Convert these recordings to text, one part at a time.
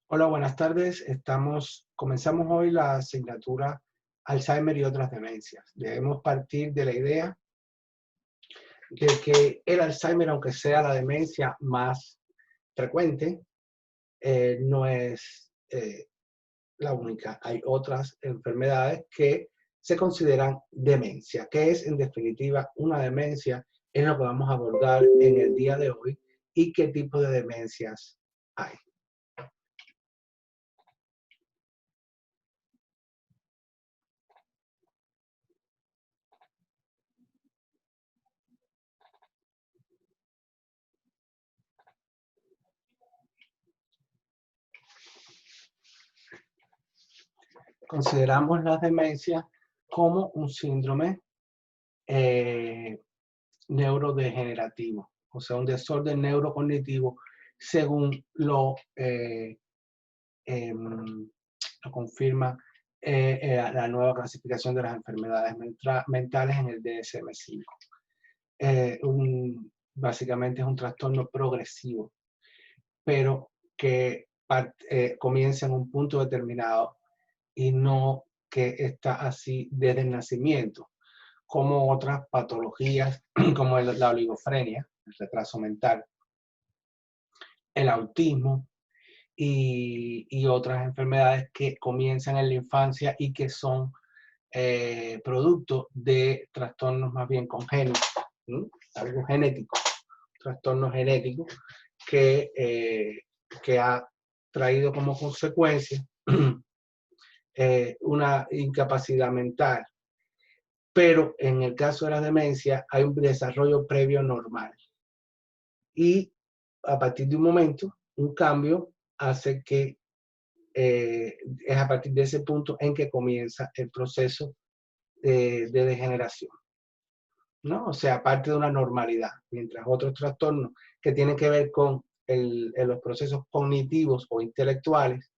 Hola, buenas tardes. Comenzamos hoy la asignatura Alzheimer y otras demencias. Debemos partir de la idea de que el Alzheimer, aunque sea la demencia más frecuente, no es la única. Hay otras enfermedades que se consideran demencia. ¿Qué es en definitiva una demencia? Es lo que vamos a abordar en el día de hoy y qué tipo de demencias hay. Consideramos las demencias como un síndrome eh, neurodegenerativo, o sea, un desorden neurocognitivo según lo confirma la nueva clasificación de las enfermedades mentales en el DSM-5. Básicamente es un trastorno progresivo, pero que comienza en un punto determinado y no que está así desde el nacimiento, como otras patologías como la oligofrenia, el retraso mental, el autismo y otras enfermedades que comienzan en la infancia y que son producto de trastornos más bien congénitos, algo genético, trastornos genéticos que ha traído como consecuencia una incapacidad mental. Pero en el caso de la demencia hay un desarrollo previo normal. Y a partir de un momento, un cambio hace que es a partir de ese punto en que comienza el proceso de degeneración, ¿no? O sea, parte de una normalidad, mientras otros trastornos que tienen que ver con los procesos cognitivos o intelectuales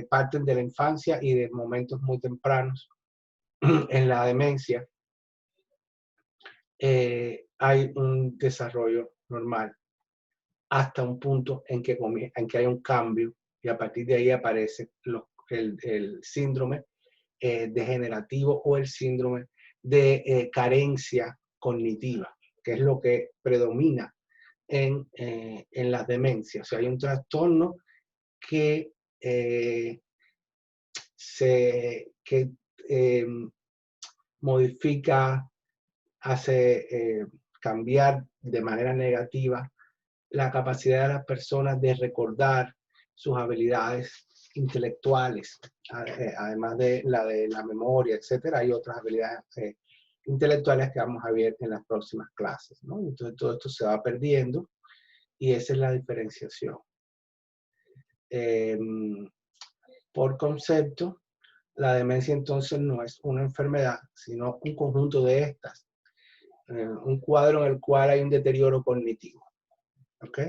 parten de la infancia y de momentos muy tempranos. En la demencia hay un desarrollo normal hasta un punto en que hay un cambio y a partir de ahí aparece el síndrome degenerativo o el síndrome de carencia cognitiva, que es lo que predomina en las demencias. O sea, hay un trastorno que, que modifica, hace cambiar de manera negativa la capacidad de las personas de recordar sus habilidades intelectuales, además de la memoria, etcétera. Hay otras habilidades intelectuales que vamos a ver en las próximas clases, ¿no? Entonces todo esto se va perdiendo y esa es la diferenciación. Por concepto, la demencia entonces no es una enfermedad, sino un conjunto de estas, un cuadro en el cual hay un deterioro cognitivo. ¿Ok?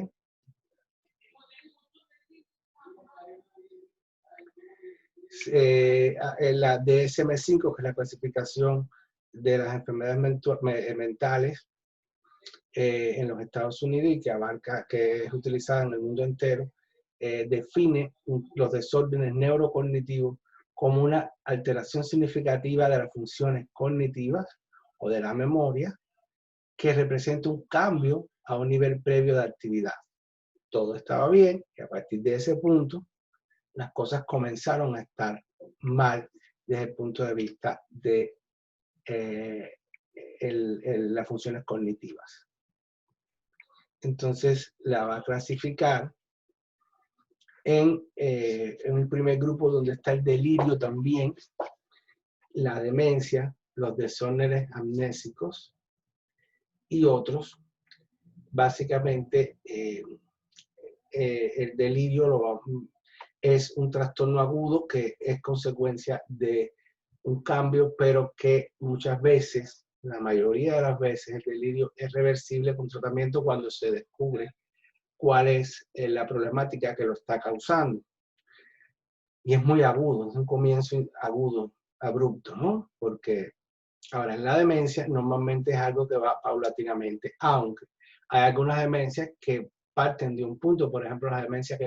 La DSM-5, que es la clasificación de las enfermedades mentales en los Estados Unidos y que es utilizada en el mundo entero, define los desórdenes neurocognitivos como una alteración significativa de las funciones cognitivas o de la memoria que representa un cambio a un nivel previo de actividad. Todo estaba bien y a partir de ese punto las cosas comenzaron a estar mal desde el punto de vista de las funciones cognitivas. Entonces la va a clasificar en un primer grupo donde está el delirio también, la demencia, los desórdenes amnésicos y otros. Básicamente el delirio es un trastorno agudo que es consecuencia de un cambio, pero que muchas veces, la mayoría de las veces, el delirio es reversible con tratamiento cuando se descubre cuál es la problemática que lo está causando. Y es muy agudo, es un comienzo agudo, abrupto, ¿no? Porque ahora en la demencia normalmente es algo que va paulatinamente, aunque hay algunas demencias que parten de un punto, por ejemplo, las demencias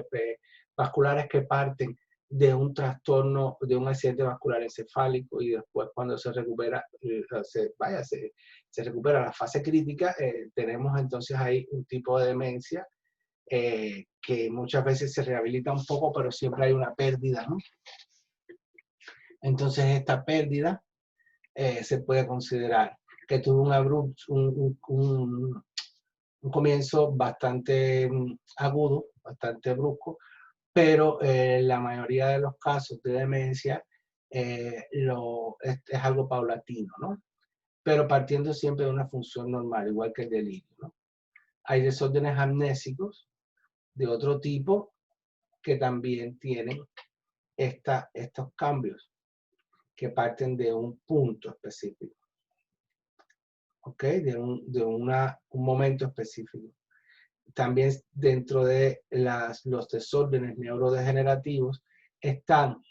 vasculares que parten de un trastorno, de un accidente vascular encefálico y después cuando se recupera, se recupera la fase crítica, tenemos entonces ahí un tipo de demencia que muchas veces se rehabilita un poco, pero siempre hay una pérdida, ¿no? Entonces esta pérdida se puede considerar que tuvo un comienzo bastante agudo, bastante brusco, pero la mayoría de los casos de demencia es algo paulatino, ¿no? Pero partiendo siempre de una función normal, igual que el delirio, ¿no? Hay desórdenes amnésicos de otro tipo que también tienen estos cambios que parten de un punto específico, ¿ok? De un momento específico. También dentro de los desórdenes neurodegenerativos están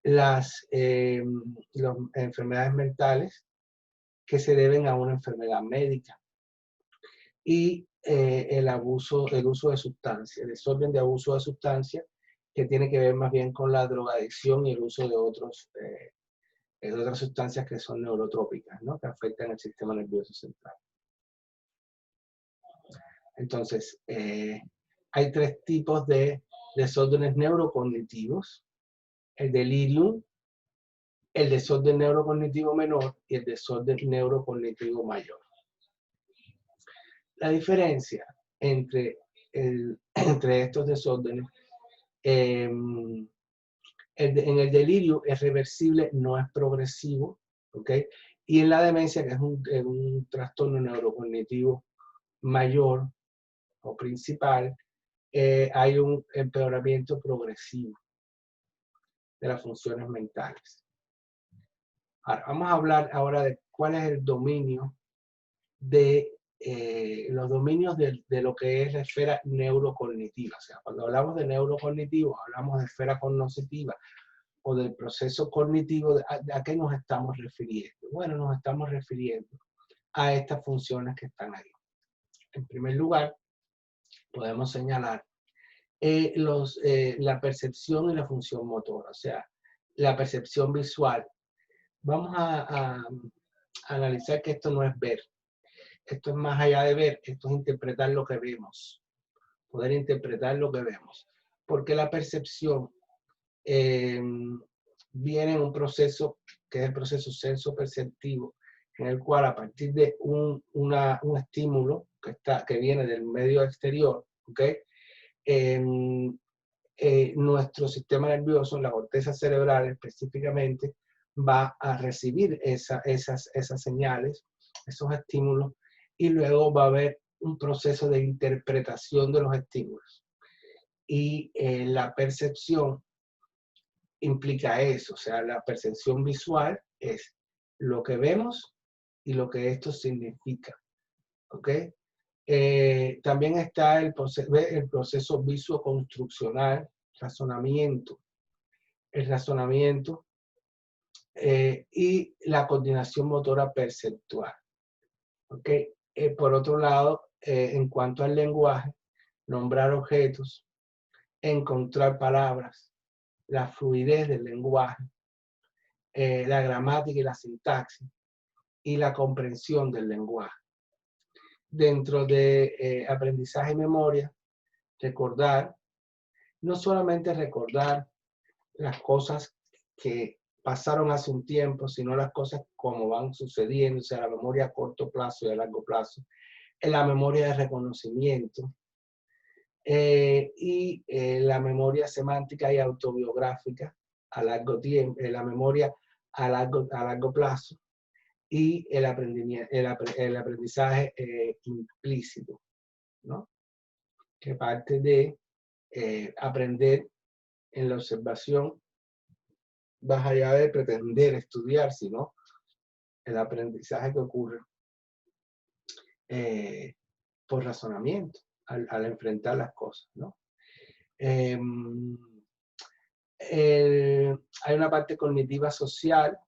las enfermedades mentales que se deben a una enfermedad médica y el uso de sustancias, el desorden de abuso de sustancias que tiene que ver más bien con la drogadicción y el uso de otras sustancias que son neurotrópicas, ¿no? Que afectan el sistema nervioso central. Entonces, hay tres tipos de desórdenes neurocognitivos: el delirium, el desorden neurocognitivo menor y el desorden neurocognitivo mayor. La diferencia entre estos desórdenes, en el delirio es reversible, no es progresivo, ¿ok? Y en la demencia, que es un trastorno neurocognitivo mayor o principal, hay un empeoramiento progresivo de las funciones mentales. Ahora, vamos a hablar ahora de cuál es el dominio de los dominios de lo que es la esfera neurocognitiva. O sea, cuando hablamos de neurocognitivo, hablamos de esfera cognitiva o del proceso cognitivo. ¿A qué nos estamos refiriendo? Bueno, nos estamos refiriendo a estas funciones que están ahí. En primer lugar, podemos señalar la percepción y la función motora, o sea, la percepción visual. Vamos a analizar que esto no es ver. Esto es más allá de ver, esto es interpretar lo que vemos, poder interpretar lo que vemos. Porque la percepción viene en un proceso que es el proceso senso-perceptivo, en el cual a partir de un estímulo que viene del medio exterior, ¿okay? Nuestro sistema nervioso, la corteza cerebral específicamente, va a recibir esas señales, esos estímulos, y luego va a haber un proceso de interpretación de los estímulos. Y la percepción implica eso, o sea, la percepción visual es lo que vemos y lo que esto significa, ¿ok? También está el proceso visoconstruccional, razonamiento, el razonamiento y la coordinación motora perceptual. ¿Okay? Por otro lado, en cuanto al lenguaje, nombrar objetos, encontrar palabras, la fluidez del lenguaje, la gramática y la sintaxis y la comprensión del lenguaje. Dentro de aprendizaje y memoria, recordar, no solamente recordar las cosas que pasaron hace un tiempo, sino las cosas como van sucediendo, o sea, la memoria a corto plazo y a largo plazo, en la memoria de reconocimiento y la memoria semántica y autobiográfica a largo tiempo, la memoria a largo plazo y el aprendizaje implícito, ¿no? Que parte de aprender en la observación, más allá de pretender estudiar, sino el aprendizaje que ocurre por razonamiento, al enfrentar las cosas, ¿no? Hay una parte cognitiva social,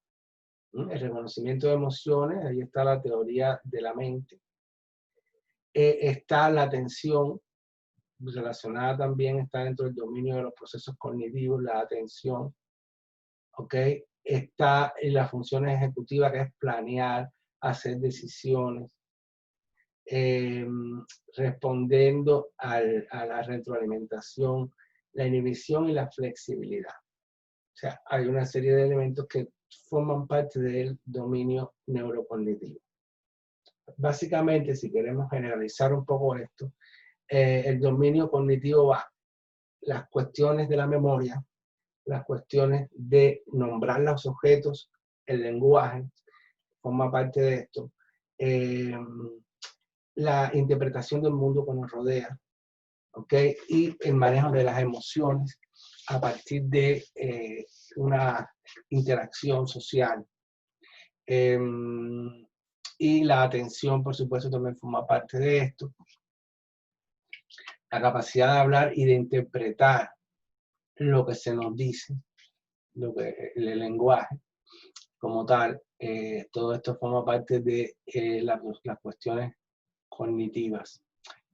el reconocimiento de emociones, ahí está la teoría de la mente. Está la atención, relacionada también está dentro del dominio de los procesos cognitivos, la atención, ¿ok? Está en las funciones ejecutivas, que es planear, hacer decisiones, respondiendo a la retroalimentación, la inhibición y la flexibilidad. O sea, hay una serie de elementos que forman parte del dominio neurocognitivo. Básicamente, si queremos generalizar un poco esto, el dominio cognitivo va las cuestiones de la memoria, las cuestiones de nombrar los objetos, el lenguaje, forma parte de esto, la interpretación del mundo que nos rodea, ¿ok? Y el manejo de las emociones a partir de una interacción social. Y la atención, por supuesto, también forma parte de esto. La capacidad de hablar y de interpretar lo que se nos dice, el lenguaje como tal, todo esto forma parte de las cuestiones cognitivas.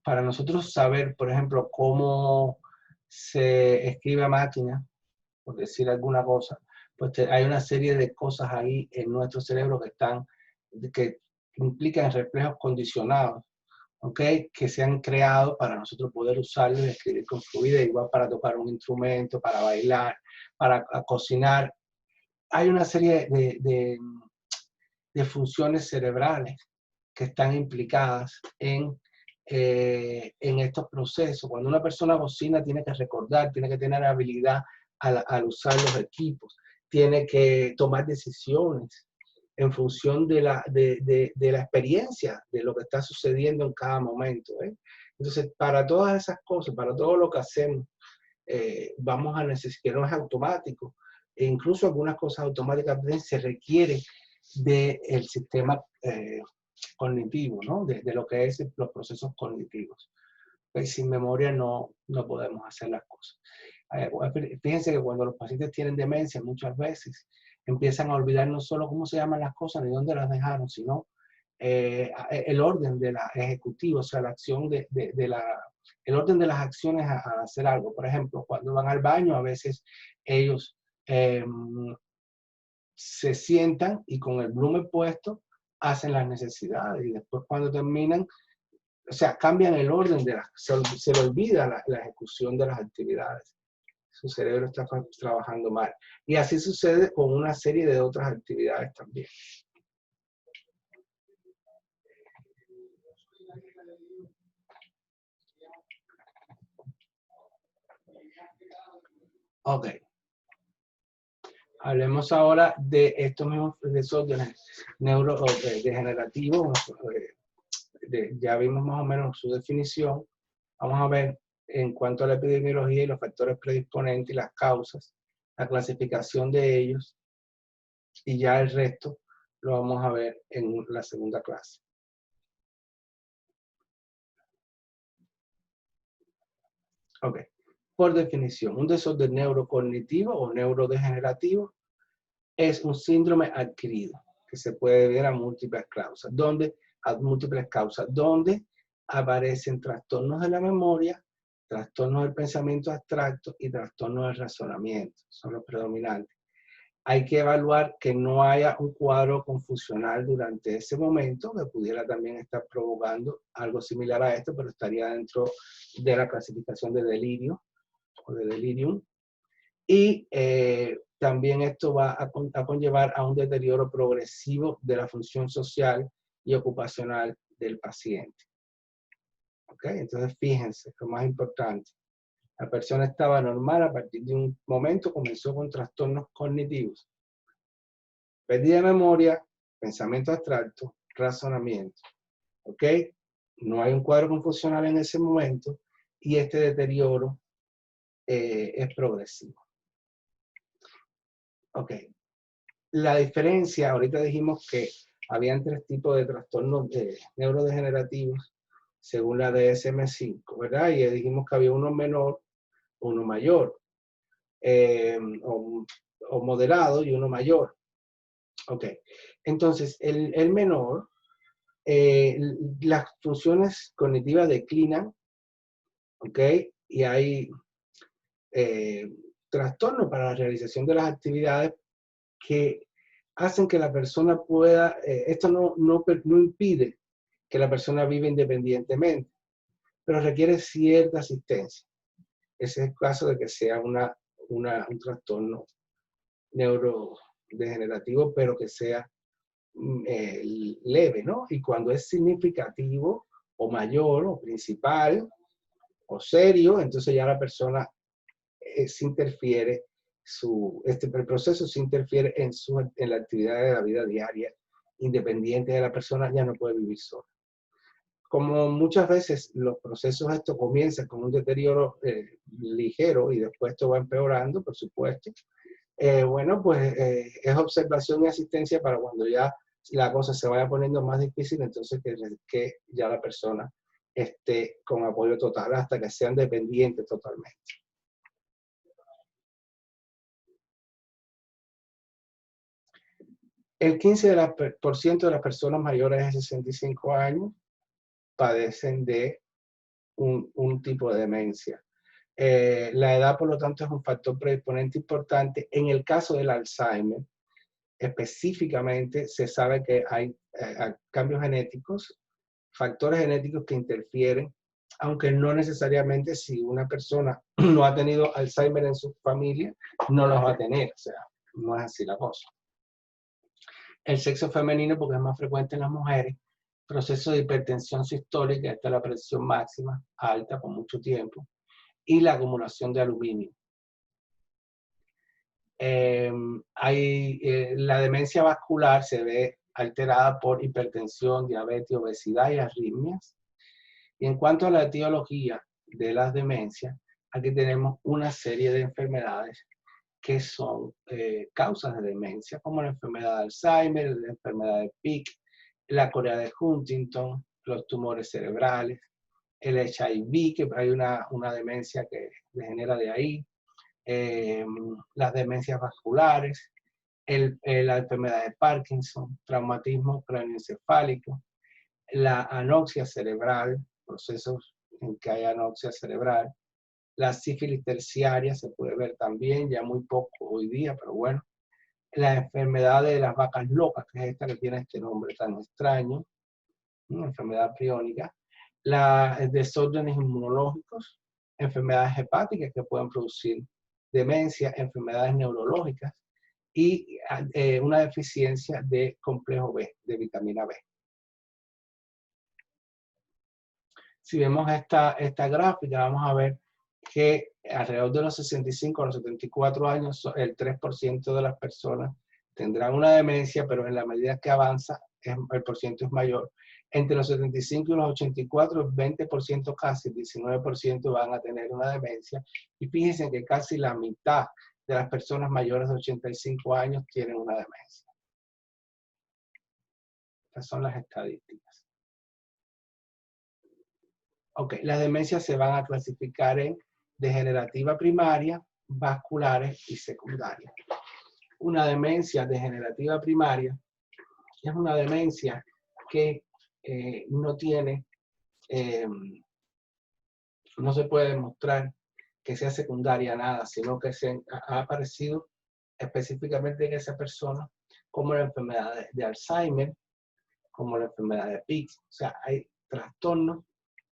Para nosotros saber, por ejemplo, cómo se escribe a máquina, por decir alguna cosa, pues hay una serie de cosas ahí en nuestro cerebro que implican reflejos condicionados, ¿ok? Que se han creado para nosotros poder usarlos y escribir con fluidez, igual para tocar un instrumento, para bailar, para cocinar. Hay una serie de funciones cerebrales que están implicadas en estos procesos. Cuando una persona cocina, tiene que recordar, tiene que tener habilidad al usar los equipos, tiene que tomar decisiones en función de la experiencia, de lo que está sucediendo en cada momento. Entonces, para todas esas cosas, para todo lo que hacemos, vamos a necesitar, que no es automático, e incluso algunas cosas automáticas se requiere del sistema cognitivo, ¿no? De lo que es los procesos cognitivos. Pues sin memoria no podemos hacer las cosas. Fíjense que cuando los pacientes tienen demencia, muchas veces empiezan a olvidar no solo cómo se llaman las cosas ni dónde las dejaron, sino el orden de la ejecutiva, o sea, la acción el orden de las acciones a hacer algo. Por ejemplo, cuando van al baño, a veces ellos se sientan y con el blumen puesto hacen las necesidades y después cuando terminan, o sea, cambian el orden se le olvida la ejecución de las actividades. Su cerebro está trabajando mal. Y así sucede con una serie de otras actividades también. Ok. Hablemos ahora de estos mismos desórdenes neurodegenerativos. Ya vimos más o menos su definición. Vamos a ver en cuanto a la epidemiología y los factores predisponentes y las causas, la clasificación de ellos, y ya el resto lo vamos a ver en la segunda clase. Ok. Por definición, un desorden neurocognitivo o neurodegenerativo es un síndrome adquirido que se puede ver a múltiples causas, donde aparecen trastornos de la memoria, trastornos del pensamiento abstracto y trastornos del razonamiento. Son los predominantes. Hay que evaluar que no haya un cuadro confusional durante ese momento, que pudiera también estar provocando algo similar a esto, pero estaría dentro de la clasificación de delirio o de delirium. Y también esto va a conllevar a un deterioro progresivo de la función social y ocupacional del paciente. ¿Ok? Entonces, fíjense, lo más importante. La persona estaba normal, a partir de un momento comenzó con trastornos cognitivos. Pérdida de memoria, pensamiento abstracto, razonamiento. ¿Ok? No hay un cuadro confusional en ese momento y este deterioro es progresivo. Ok. La diferencia, ahorita dijimos que habían 3 tipos de trastornos neurodegenerativos según la DSM-5, ¿verdad? Y dijimos que había uno menor, uno mayor, o moderado y uno mayor. Ok, entonces el menor, las funciones cognitivas declinan, ¿ok? Y hay trastornos para la realización de las actividades que hacen que la persona pueda, esto no impide que la persona viva independientemente, pero requiere cierta asistencia. Ese es el caso de que sea un trastorno neurodegenerativo, pero que sea leve, ¿no? Y cuando es significativo o mayor o principal o serio, entonces ya la persona se interfiere, el proceso se interfiere en la actividad de la vida diaria, independiente de la persona, ya no puede vivir sola. Como muchas veces los procesos estos comienzan con un deterioro ligero y después esto va empeorando, por supuesto, bueno, pues es observación y asistencia para cuando ya la cosa se vaya poniendo más difícil, entonces que ya la persona esté con apoyo total hasta que sean dependientes totalmente. El 15% de las personas mayores de 65 años padecen de un tipo de demencia. La edad, por lo tanto, es un factor predisponente importante. En el caso del Alzheimer, específicamente se sabe que hay cambios genéticos, factores genéticos que interfieren, aunque no necesariamente si una persona no ha tenido Alzheimer en su familia, no los va a tener. O sea, no es así la cosa. El sexo femenino, porque es más frecuente en las mujeres, proceso de hipertensión sistólica, esta es la presión máxima, alta por mucho tiempo, y la acumulación de aluminio. La demencia vascular se ve alterada por hipertensión, diabetes, obesidad y arritmias. Y en cuanto a la etiología de las demencias, aquí tenemos una serie de enfermedades que son causas de demencia, como la enfermedad de Alzheimer, la enfermedad de Pick, la corea de Huntington, los tumores cerebrales, el HIV, que hay una demencia que degenera de ahí, las demencias vasculares, la enfermedad de Parkinson, traumatismo craneoencefálico, la anoxia cerebral, procesos en que hay anoxia cerebral, la sífilis terciaria se puede ver también, ya muy poco hoy día, pero bueno, la enfermedad de las vacas locas, que es esta que tiene este nombre tan extraño, una enfermedad priónica, los desórdenes inmunológicos, enfermedades hepáticas que pueden producir demencia, enfermedades neurológicas y una deficiencia de complejo B, de vitamina B. Si vemos esta gráfica, vamos a ver que alrededor de los 65 a los 74 años, el 3% de las personas tendrán una demencia, pero en la medida que avanza, el porciento es mayor. Entre los 75 y los 84, el 20% casi, el 19% van a tener una demencia. Y fíjense que casi la mitad de las personas mayores de 85 años tienen una demencia. Estas son las estadísticas. Ok, las demencias se van a clasificar en degenerativa primaria, vasculares y secundarias. Una demencia degenerativa primaria es una demencia que no tiene, no se puede demostrar que sea secundaria a nada, sino que ha aparecido específicamente en esa persona como la enfermedad de Alzheimer, como la enfermedad de Pick. O sea, hay trastornos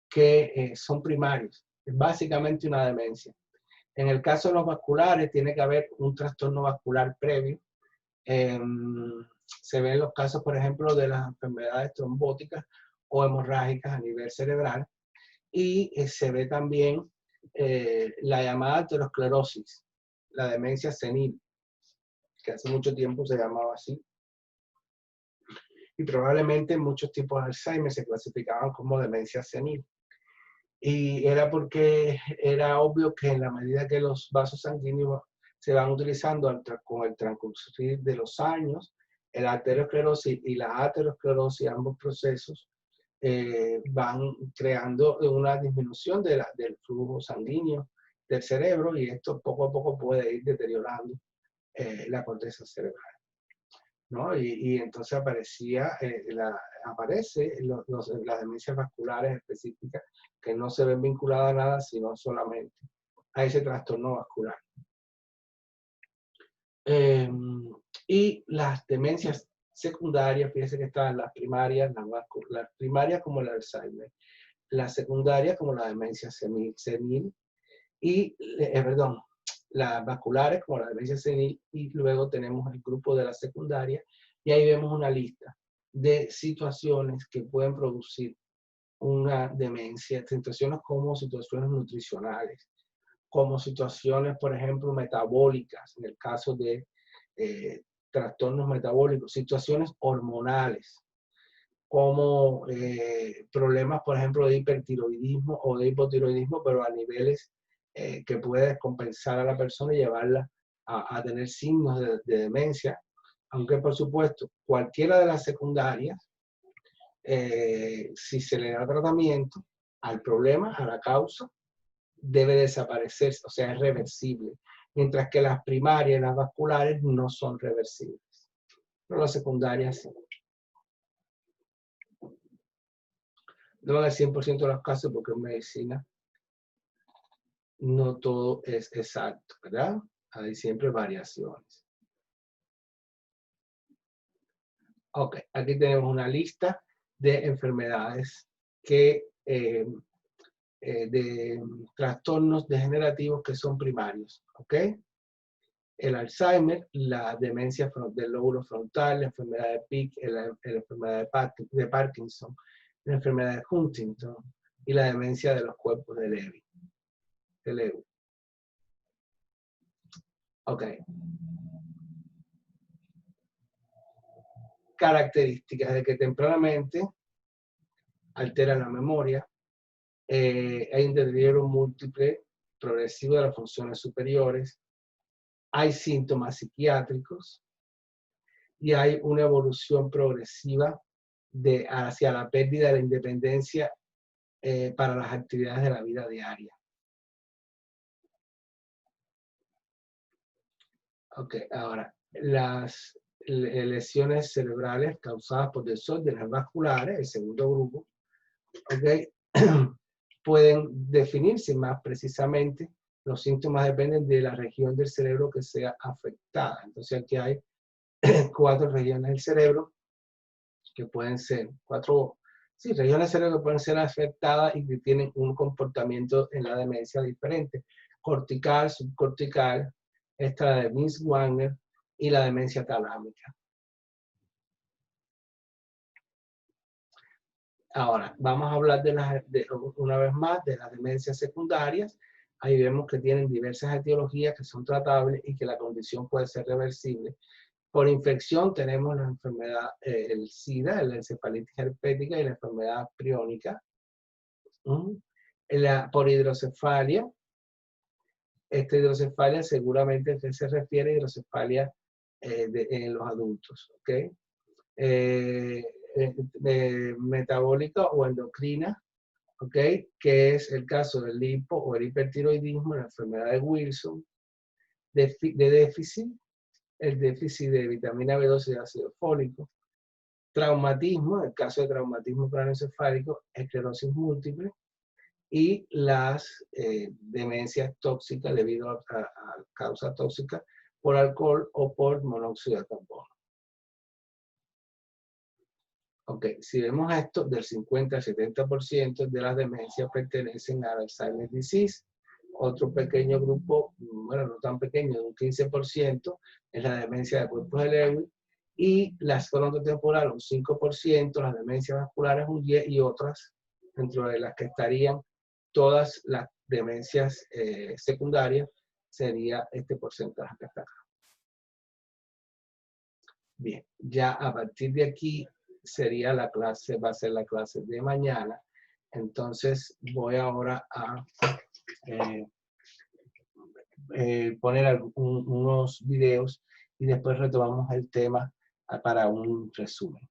que son primarios, es básicamente una demencia. En el caso de los vasculares, tiene que haber un trastorno vascular previo. Se ven los casos, por ejemplo, de las enfermedades trombóticas o hemorrágicas a nivel cerebral. Y se ve también la llamada aterosclerosis, la demencia senil, que hace mucho tiempo se llamaba así. Y probablemente muchos tipos de Alzheimer se clasificaban como demencia senil. Y era porque era obvio que en la medida que los vasos sanguíneos se van utilizando con el transcurrir de los años, la arteriosclerosis y la aterosclerosis, ambos procesos, van creando una disminución del flujo sanguíneo del cerebro y esto poco a poco puede ir deteriorando la corteza cerebral. ¿no? Y entonces aparece las demencias vasculares específicas que no se ven vinculadas a nada, sino solamente a ese trastorno vascular. Y las demencias secundarias, fíjense que están las primarias, las primarias como el Alzheimer, las secundarias como la demencia senil y, perdón, las vasculares como la demencia senil, y luego tenemos el grupo de la secundaria, y ahí vemos una lista de situaciones que pueden producir una demencia, situaciones como situaciones nutricionales, como situaciones, por ejemplo, metabólicas, en el caso de trastornos metabólicos, situaciones hormonales, como problemas, por ejemplo, de hipertiroidismo o de hipotiroidismo, pero a niveles que puede descompensar a la persona y llevarla a tener signos de demencia, aunque por supuesto cualquiera de las secundarias, si se le da tratamiento al problema, a la causa, debe desaparecer, o sea, es reversible, mientras que las primarias y las vasculares no son reversibles, pero las secundarias sí. No en el 100% de los casos, porque en medicina no todo es exacto, ¿verdad? Hay siempre variaciones. Ok, aquí tenemos una lista de enfermedades de trastornos degenerativos que son primarios, ¿ok? El Alzheimer, la demencia del lóbulo frontal, la enfermedad de Pick, la enfermedad de Parkinson, la enfermedad de Huntington y la demencia de los cuerpos de Lewy. Ok. Características de que tempranamente altera la memoria, hay un deterioro múltiple progresivo de las funciones superiores, hay síntomas psiquiátricos y hay una evolución progresiva hacia la pérdida de la independencia para las actividades de la vida diaria. Ok, ahora, las lesiones cerebrales causadas por desórdenes vasculares, el segundo grupo, ok, pueden definirse más precisamente. Los síntomas dependen de la región del cerebro que sea afectada. Entonces aquí hay 4 regiones del cerebro que pueden ser, regiones del cerebro que pueden ser afectadas y que tienen un comportamiento en la demencia diferente. Cortical, subcortical, esta de Vince-Wagner y la demencia talámica. Ahora, vamos a hablar una vez más de las demencias secundarias. Ahí vemos que tienen diversas etiologías que son tratables y que la condición puede ser reversible. Por infección tenemos la enfermedad, el SIDA, la encefalitis herpética y la enfermedad priónica. Por hidrocefalia, esta hidrocefalia seguramente se refiere a hidrocefalia en los adultos, ¿ok? Metabólica o endocrina, ¿ok? Que es el caso del hipo o el hipertiroidismo, la enfermedad de Wilson, de déficit, el déficit de vitamina B12 y ácido fólico, traumatismo, el caso de traumatismo craneoencefálico, esclerosis múltiple, y las demencias tóxicas debido a causa tóxica por alcohol o por monóxido de carbono. Ok, si vemos esto, del 50 al 70% de las demencias pertenecen al Alzheimer's disease. Otro pequeño grupo, bueno, no tan pequeño, de un 15%, es la demencia de cuerpos de Lewy, y las frontotemporales, un 5%, las demencias vasculares, un 10%, y otras, dentro de las que estarían todas las demencias secundarias, sería este porcentaje que está acá. Bien, ya a partir de aquí sería la clase, va a ser la clase de mañana. Entonces voy ahora a poner unos videos y después retomamos el tema para un resumen.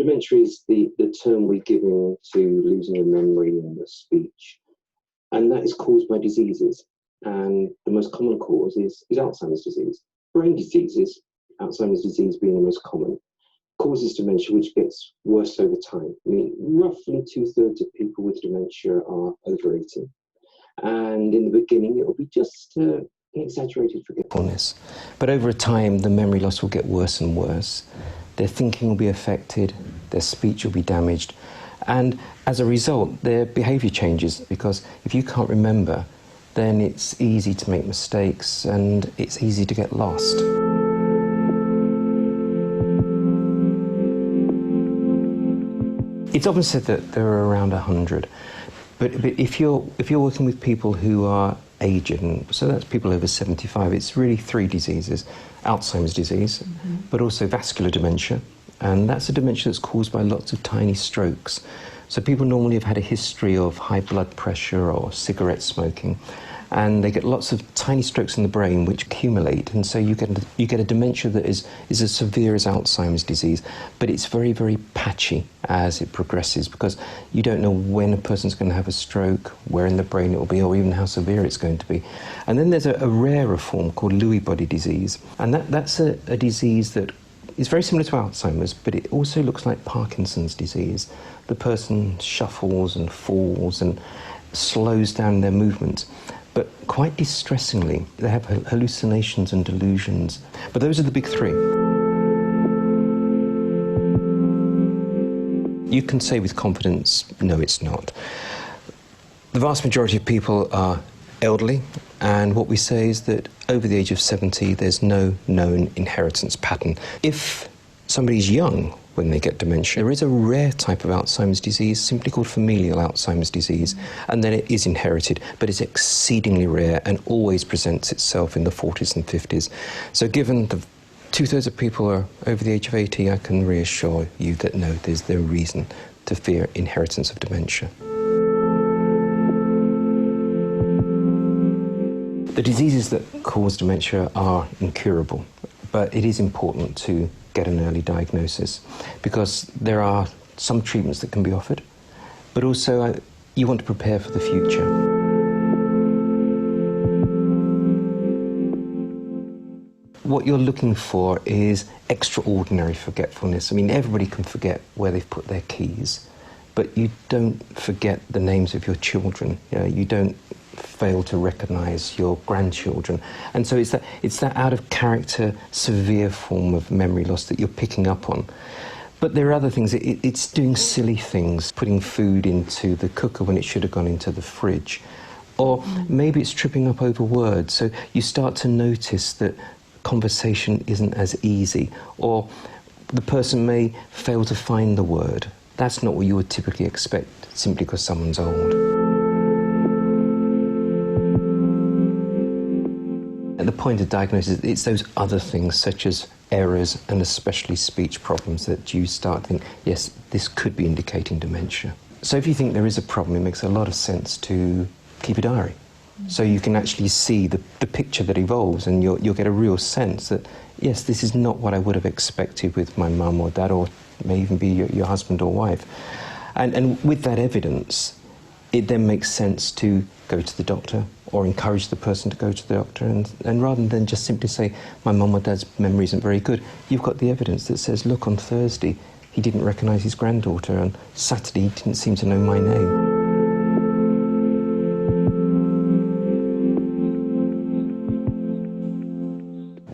Dementia is the term we're giving to losing of memory and the speech, and that is caused by diseases. And the most common cause is Alzheimer's disease. Brain diseases, Alzheimer's disease being the most common, causes dementia, which gets worse over time. I mean, roughly 2/3 of people with dementia are over 80. And in the beginning, it will be just exaggerated forgetfulness. But over time, the memory loss will get worse and worse. Their thinking will be affected, their speech will be damaged, and as a result, their behaviour changes, because if you can't remember, then it's easy to make mistakes and it's easy to get lost. It's often said that there are around 100, but if you're working with people who are aged, and so that's people over 75, it's really 3 diseases: Alzheimer's disease, but also vascular dementia, and that's a dementia that's caused by lots of tiny strokes. So people normally have had a history of high blood pressure or cigarette smoking, and they get lots of tiny strokes in the brain which accumulate, and so you get a dementia that is as severe as Alzheimer's disease, but it's very, very patchy as it progresses, because you don't know when a person's going to have a stroke, where in the brain it will be, or even how severe it's going to be. And then there's a rarer form called Lewy body disease, and that's a disease that is very similar to Alzheimer's, but it also looks like Parkinson's disease. The person shuffles and falls and slows down their movements. But quite distressingly, they have hallucinations and delusions. But those are the big 3. You can say with confidence, no, it's not. The vast majority of people are elderly, and what we say is that over the age of 70, there's no known inheritance pattern. If somebody's young when they get dementia, there is a rare type of Alzheimer's disease, simply called familial Alzheimer's disease, and then it is inherited, but it's exceedingly rare and always presents itself in the 40s and 50s. So given the 2/3 of people are over the age of 80, I can reassure you that no, there's no reason to fear inheritance of dementia. The diseases that cause dementia are incurable, but it is important to get an early diagnosis, because there are some treatments that can be offered, but also you want to prepare for the future. What you're looking for is extraordinary forgetfulness. I mean, everybody can forget where they've put their keys, but you don't forget the names of your children. You don't fail to recognise your grandchildren. And so it's that out of character, severe form of memory loss that you're picking up on. But there are other things. It's doing silly things, putting food into the cooker when it should have gone into the fridge. Or maybe it's tripping up over words. So you start to notice that conversation isn't as easy. Or the person may fail to find the word. That's not what you would typically expect simply because someone's old. At the point of diagnosis, it's those other things such as errors and especially speech problems that you start to think, yes, this could be indicating dementia. So if you think there is a problem, it makes a lot of sense to keep a diary. So you can actually see the picture that evolves, and you'll get a real sense that, yes, this is not what I would have expected with my mum or dad, or may even be your husband or wife. And with that evidence, it then makes sense to go to the doctor or encourage the person to go to the doctor, and rather than just simply say, my mum or dad's memory isn't very good, you've got the evidence that says, look, on Thursday he didn't recognise his granddaughter, and Saturday he didn't seem to know my name.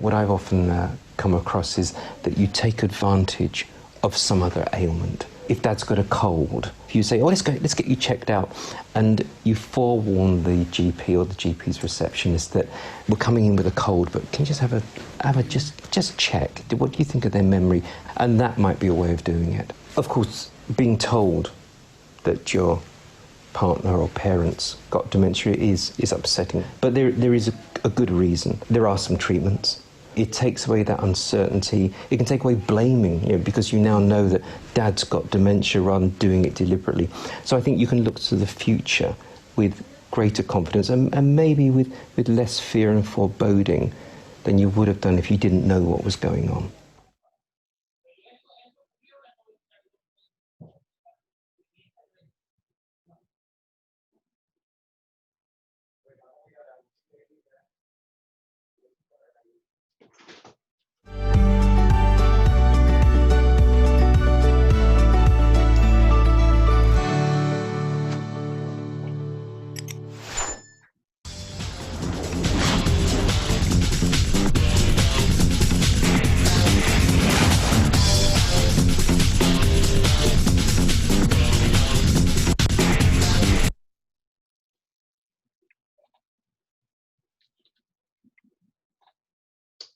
What I've often come across is that you take advantage of some other ailment. If dad's got a cold, if you say, oh, let's get you checked out, and you forewarn the GP or the GP's receptionist that we're coming in with a cold, but can you just have a just check? What do you think of their memory? And that might be a way of doing it. Of course, being told that your partner or parents got dementia is upsetting, but there is a good reason. There are some treatments. It takes away that uncertainty. It can take away blaming, because you now know that dad's got dementia rather than doing it deliberately. So I think you can look to the future with greater confidence and maybe with less fear and foreboding than you would have done if you didn't know what was going on.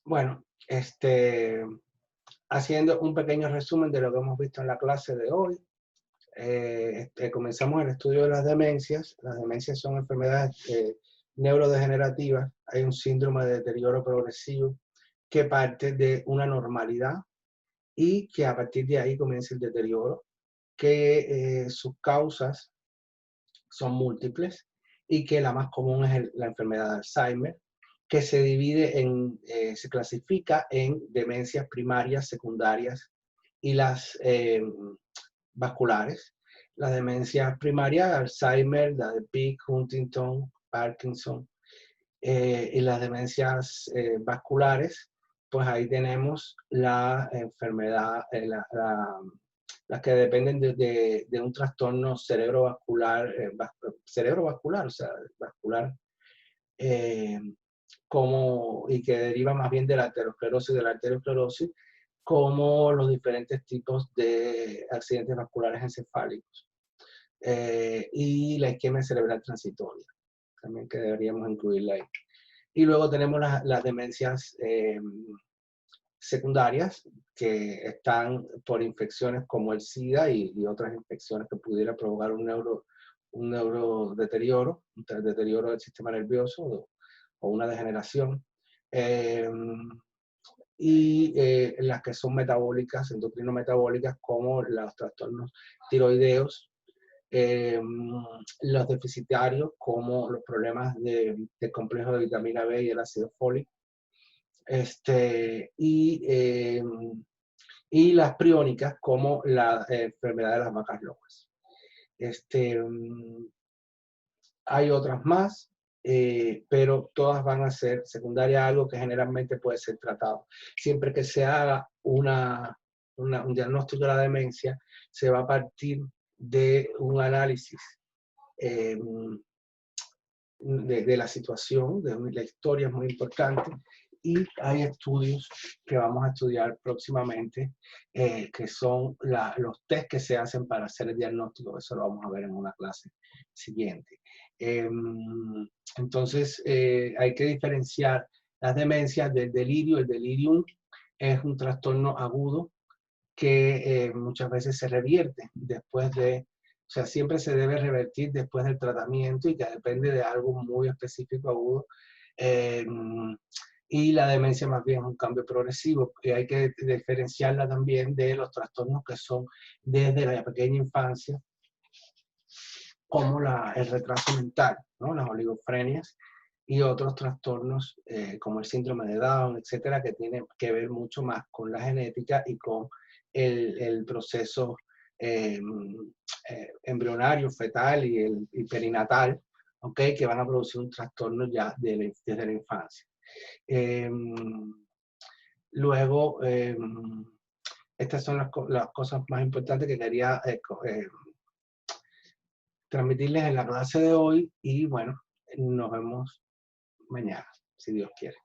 Bueno, haciendo un pequeño resumen de lo que hemos visto en la clase de hoy, comenzamos el estudio de las demencias. Las demencias son enfermedades neurodegenerativas. Hay un síndrome de deterioro progresivo que parte de una normalidad y que a partir de ahí comienza el deterioro, que sus causas son múltiples y que la más común es la enfermedad de Alzheimer, que se divide se clasifica en demencias primarias, secundarias y las vasculares. Las demencias primarias, Alzheimer, la de Pick, Huntington, Parkinson, y las demencias vasculares, pues ahí tenemos la enfermedad, las que dependen de un trastorno cerebrovascular, o sea, vascular, y que deriva más bien de la arteriosclerosis, como los diferentes tipos de accidentes vasculares encefálicos, y la isquemia cerebral transitoria, también que deberíamos incluirla ahí. Y luego tenemos las demencias secundarias, que están por infecciones como el SIDA y otras infecciones que pudiera provocar un neurodeterioro, un deterioro del sistema nervioso o una degeneración. Y las que son metabólicas, endocrino-metabólicas, como los trastornos tiroideos, los deficitarios, como los problemas del complejo de vitamina B y el ácido fólico, y las priónicas, como la enfermedad de las vacas locas. Hay otras más, pero todas van a ser secundarias a algo que generalmente puede ser tratado. Siempre que se haga un diagnóstico de la demencia, se va a partir de un análisis de la situación, de la historia es muy importante, y hay estudios que vamos a estudiar próximamente, que son los test que se hacen para hacer el diagnóstico. Eso lo vamos a ver en una clase siguiente. Entonces, hay que diferenciar las demencias del delirio. El delirium es un trastorno agudo que muchas veces se revierte después de, o sea, siempre se debe revertir después del tratamiento, y que depende de algo muy específico, agudo. Y la demencia más bien es un cambio progresivo, y hay que diferenciarla también de los trastornos que son desde la pequeña infancia, como el retraso mental, ¿no? Las oligofrenias y otros trastornos como el síndrome de Down, etcétera, que tienen que ver mucho más con la genética y con el proceso embrionario, fetal y perinatal, ¿okay? Que van a producir un trastorno ya desde la infancia. Luego, estas son las cosas más importantes que quería transmitirles en la clase de hoy, y bueno, nos vemos mañana, si Dios quiere.